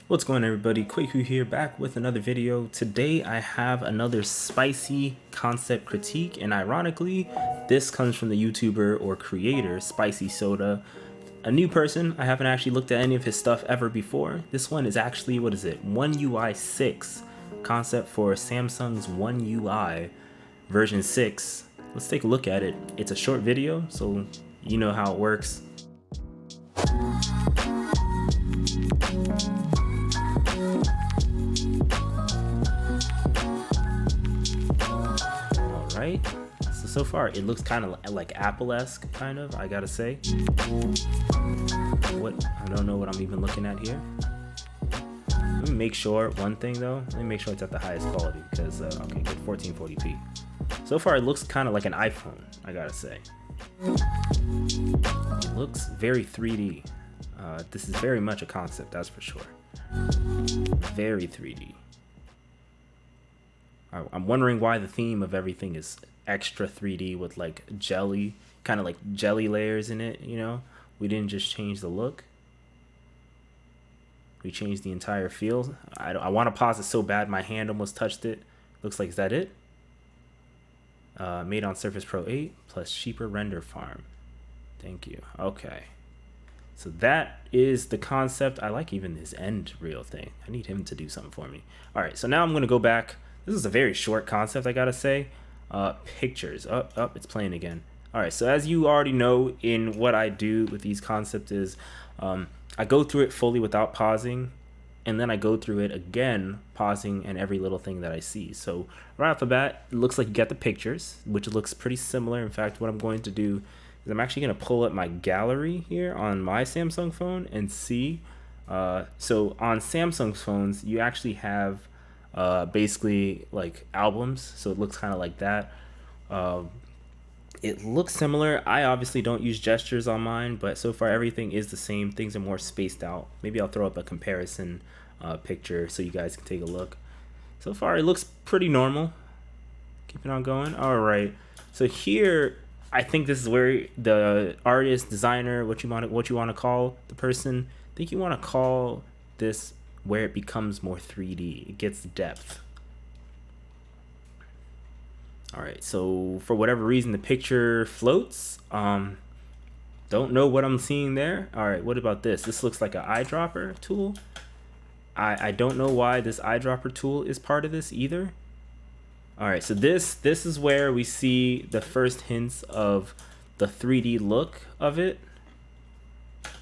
What's going on, everybody? Quaku here, back with another video. Today I have another spicy concept critique, and ironically this comes from the YouTuber or creator Spicy Soda, a new person. I haven't actually looked at any of his stuff ever before. This one is actually, what is it, One UI 6 concept for Samsung's One UI version 6. Let's take a look at it. It's a short video, so you know how it works. Right, so far it looks kind of like Apple-esque, kind of, I gotta say. I don't know what I'm even looking at here. Let me make sure one thing though. Let me make sure it's at the highest quality because okay, good, 1440p. So far it looks kind of like an iPhone, I gotta say. It looks very 3D. This is very much a concept, that's for sure. Very 3D. I'm wondering why the theme of everything is extra 3D with like jelly, kind of like jelly layers in it, you know? We didn't just change the look. We changed the entire feel. I want to pause it so bad my hand almost touched it. Looks like, is that it? Made on Surface Pro 8 plus cheaper render farm. Thank you. Okay. So that is the concept. I like even this end reel thing. I need him to do something for me. All right, so now I'm going to go back. This is a very short concept, I gotta say. Pictures. It's playing again. All right, so as you already know, in what I do with these concepts is I go through it fully without pausing, and then I go through it again, pausing and every little thing that I see. So right off the bat, it looks like you get the pictures, which looks pretty similar. In fact, what I'm going to do is I'm actually going to pull up my gallery here on my Samsung phone and see. So on Samsung phones, you actually have basically like albums, so it looks kind of like that. It looks similar. I obviously don't use gestures on mine, but so far everything is the same. Things are more spaced out. Maybe I'll throw up a comparison picture so you guys can take a look. So far it looks pretty normal. Keep it on going. All right, so here I think this is where the artist, designer, what you want to call the person, I think you want to call this where it becomes more 3D. It gets depth. All right, so for whatever reason the picture floats. Don't know what I'm seeing there. All right, what about this? This looks like an eyedropper tool. I don't know why this eyedropper tool is part of this either. All right, so this is where we see the first hints of the 3D look of it.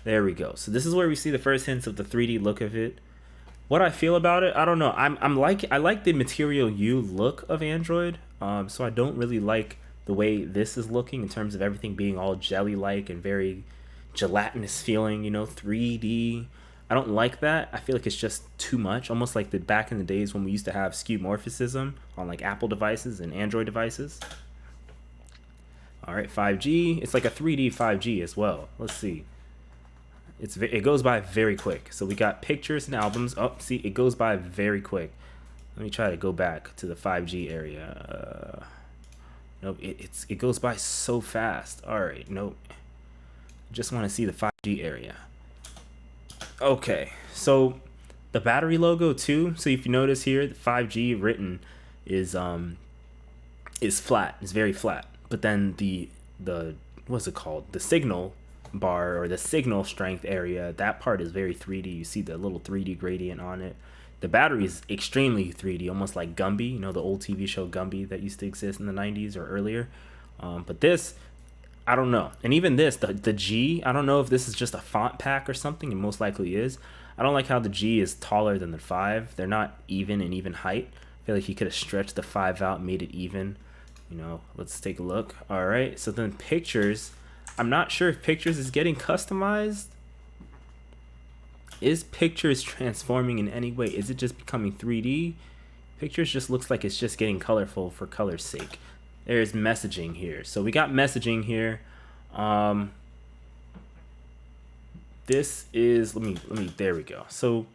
There we go. So this is where we see the first hints of the 3D look of it. What I feel about it, I don't know. I like the Material You look of Android. So I don't really like the way this is looking in terms of everything being all jelly-like and very gelatinous feeling, you know, 3D. I don't like that. I feel like it's just too much, almost like the back in the days when we used to have skeuomorphism on like Apple devices and Android devices. All right, 5G. It's like a 3D 5G as well. Let's see. It goes by very quick. So we got pictures and albums. Oh, see, it goes by very quick. Let me try to go back to the 5G area. Nope, it goes by so fast. All right, nope. Just want to see the 5G area. Okay, so the battery logo too. So if you notice here, the 5G written is flat. It's very flat. But then the what's it called? The signal bar or the signal strength area, that part is very 3D. You see the little 3D gradient on it. The battery is extremely 3D, almost like Gumby, you know, the old TV show Gumby that used to exist in the 90s or earlier. But this, I don't know. And even this, the G, I don't know if this is just a font pack or something. It most likely is. I don't like how the G is taller than the 5. They're not even in even height. I feel like he could have stretched the 5 out, made it even. You know, let's take a look. All right, so then pictures. I'm not sure if pictures is getting customized. Is pictures transforming in any way? Is it just becoming 3D? Pictures just looks like it's just getting colorful for color's sake. There's messaging here. So we got messaging here. This is, let me, there we go. So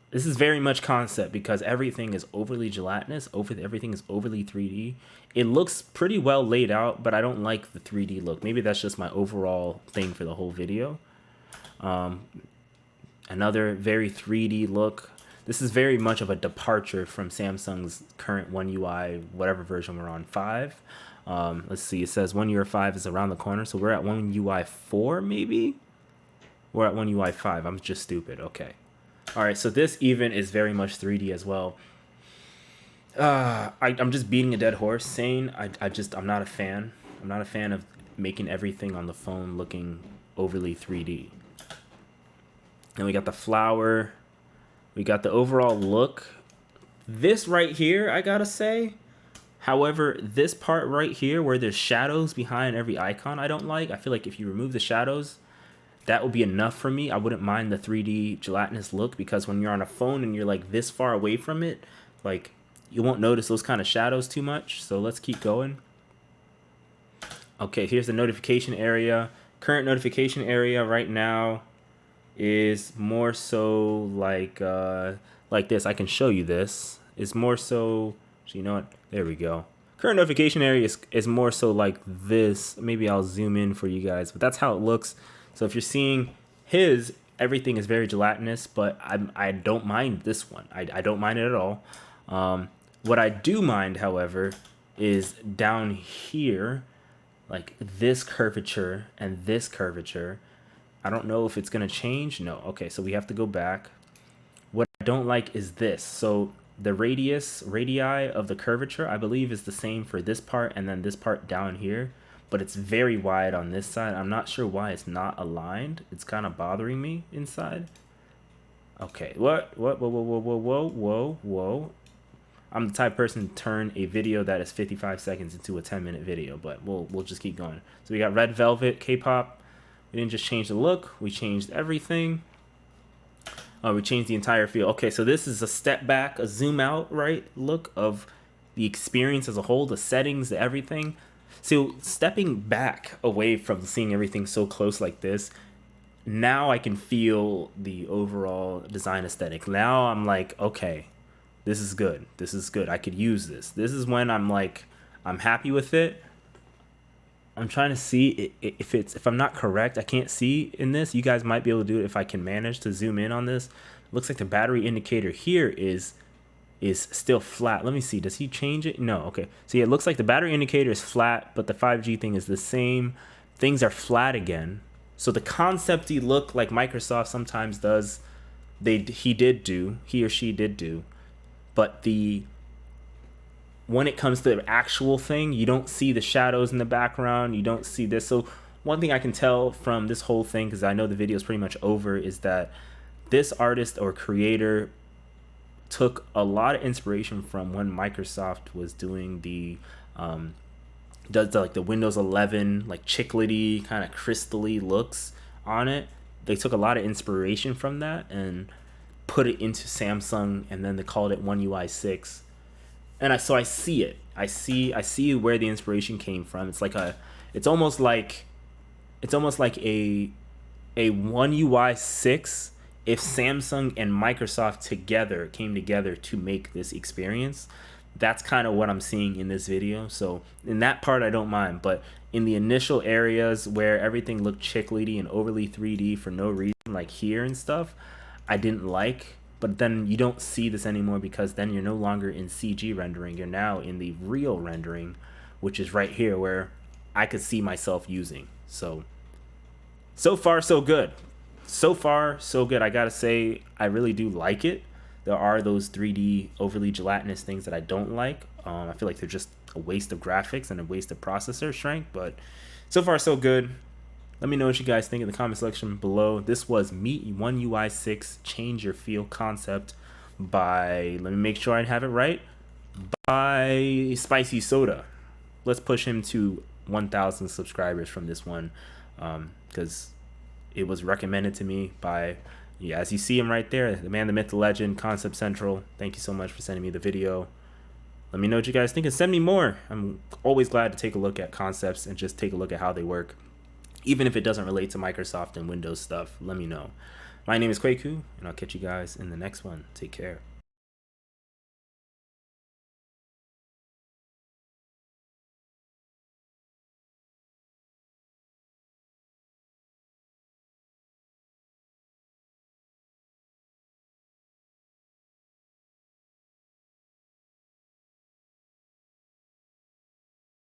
this is very much concept because everything is overly gelatinous, everything is overly 3D. It looks pretty well laid out, but I don't like the 3D look. Maybe that's just my overall thing for the whole video. Another very 3D look. This is very much of a departure from Samsung's current One UI, whatever version we're on, 5. Let's see, it says One UI 5 is around the corner, so we're at One UI 4 maybe? We're at One UI 5, I'm just stupid, okay. Alright, so this even is very much 3D as well. I'm just beating a dead horse saying I'm not a fan. I'm not a fan of making everything on the phone looking overly 3D. And we got the flower. We got the overall look. This right here, I gotta say. However, this part right here where there's shadows behind every icon I don't like. I feel like if you remove the shadows, that would be enough for me. I wouldn't mind the 3D gelatinous look, because when you're on a phone and you're like this far away from it, like you won't notice those kind of shadows too much. So let's keep going. Okay, here's the notification area. Current notification area right now is more so like this. I can show you this. It's more so, you know what? There we go. Current notification area is more so like this. Maybe I'll zoom in for you guys, but that's how it looks. So if you're seeing his, everything is very gelatinous, but I don't mind this one. I don't mind it at all. What I do mind, however, is down here, like this curvature and this curvature. I don't know if it's going to change. No. Okay, so we have to go back. What I don't like is this. So the radii of the curvature, I believe, is the same for this part and then this part down here. But it's very wide on this side. I'm not sure why it's not aligned. It's kind of bothering me inside. Okay, what? Whoa. I'm the type of person to turn a video that is 55 seconds into a 10-minute video, but we'll just keep going. So we got Red Velvet, K-pop. We didn't just change the look, we changed everything. We changed the entire feel. Okay, so this is a step back, a zoom out, right, look of the experience as a whole, the settings, the everything. So stepping back away from seeing everything so close like this, now I can feel the overall design aesthetic. Now I'm like, okay, this is good. This is good. I could use this. This is when I'm like, I'm happy with it. I'm trying to see if I'm not correct. I can't see in this. You guys might be able to do it if I can manage to zoom in on this. Looks like the battery indicator here is still flat. Let me see. Does he change it? No. Okay. So yeah, it looks like the battery indicator is flat, but the 5G thing is the same. Things are flat again. So the concept-y look like Microsoft sometimes does, he or she did do, but when it comes to the actual thing, you don't see the shadows in the background. You don't see this. So one thing I can tell from this whole thing, because I know the video is pretty much over, is that this artist or creator took a lot of inspiration from when Microsoft was doing the like the Windows 11 like chiclety kind of crystally looks on it. They took a lot of inspiration from that and put it into Samsung, and then they called it One UI 6. And I see it. I see where the inspiration came from. It's almost like a One UI 6 if Samsung and Microsoft came together to make this experience. That's kind of what I'm seeing in this video. So in that part, I don't mind. But in the initial areas where everything looked chiclety and overly 3D for no reason, like here and stuff, I didn't like. But then you don't see this anymore, because then you're no longer in CG rendering. You're now in the real rendering, which is right here where I could see myself using. So far, so good. So far, so good. I gotta say, I really do like it. There are those 3D overly gelatinous things that I don't like. I feel like they're just a waste of graphics and a waste of processor strength. But so far, so good. Let me know what you guys think in the comment section below. This was Meet One UI 6 Change Your Feel Concept by, let me make sure I have it right, by Spicy Soda. Let's push him to 1,000 subscribers from this one, because it was recommended to me by, yeah, as you see him right there, the man, the myth, the legend, Concept Central. Thank you so much for sending me the video. Let me know what you guys think and send me more. I'm always glad to take a look at concepts and just take a look at how they work. Even if it doesn't relate to Microsoft and Windows stuff, let me know. My name is Kwaku, and I'll catch you guys in the next one. Take care.